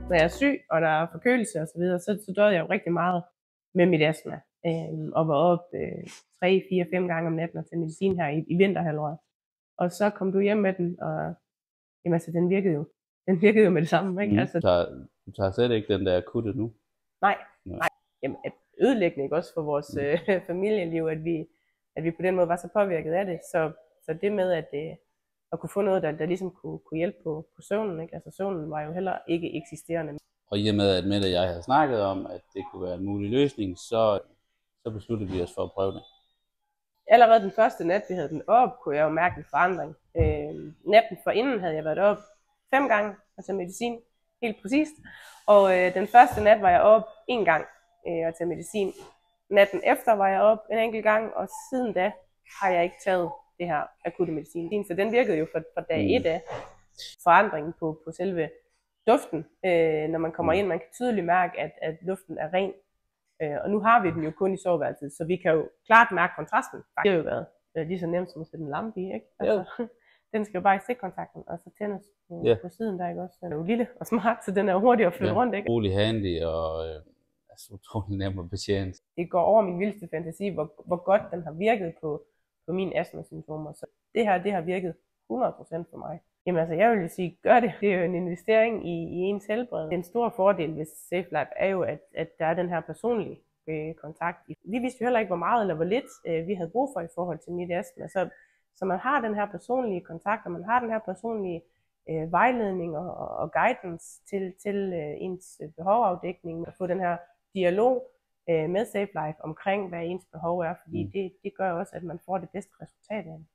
Når jeg er syg, og der er forkølelse og så videre, så døde jeg jo rigtig meget med mit astma. Og var op 3, 4, 5 gange om natten og til medicin her i vinterhalvåret. Og så kom du hjem med den, og jamen, altså, den virkede jo. Den virkede jo med det samme, ikke? Altså, Du tager slet ikke den der akutte nu? Nej. Jamen, ødelæggende, ikke også for vores familieliv, at vi på den måde var så påvirket af det. Så det med at kunne få noget, der ligesom kunne hjælpe på søvnen, ikke? Altså søvnen var jo heller ikke eksisterende. Og i og med, at Mette og jeg havde snakket om, at det kunne være en mulig løsning, så besluttede vi os for at prøve det. Allerede den første nat, vi havde den op, kunne jeg jo mærke en forandring. Natten forinden havde jeg været op 5 gange, altså medicin, helt præcist. Og den første nat var jeg op 1 gang og tage medicin. Natten efter var jeg op en enkelt gang, og siden da har jeg ikke taget det her akutte medicin. Så den virkede jo fra dag 1 af. Forandringen på selve duften, når man kommer ind, man kan tydeligt mærke, at luften er ren. Og nu har vi den jo kun i soveværelset, så vi kan jo klart mærke kontrasten. Det har jo været lige så nemt som at sætte en lampe i, ikke? Altså, den skal jo bare i stikkontakten, og så tændes på siden der, ikke også? Den er jo lille og smart, så den er jo hurtig at flytte rundt, ikke? Utrolig handy og altså utrolig nem at betjene. Det går over min vildeste fantasi, hvor godt den har virket på mine astmasymptomer. Så det her, det har virket 100% for mig. Jamen altså, jeg vil jo sige, gør det. Det er jo en investering i ens helbred. Den store fordel ved SafeLife er jo, at der er den her personlige kontakt. Vi vidste jo heller ikke, hvor meget eller hvor lidt vi havde brug for i forhold til mit astma. Så man har den her personlige kontakt, og man har den her personlige vejledning og guidance til ens behovafdækning. At få den her dialog med SafeLife omkring, hvad ens behov er, fordi det gør også, at man får det bedste resultat af det.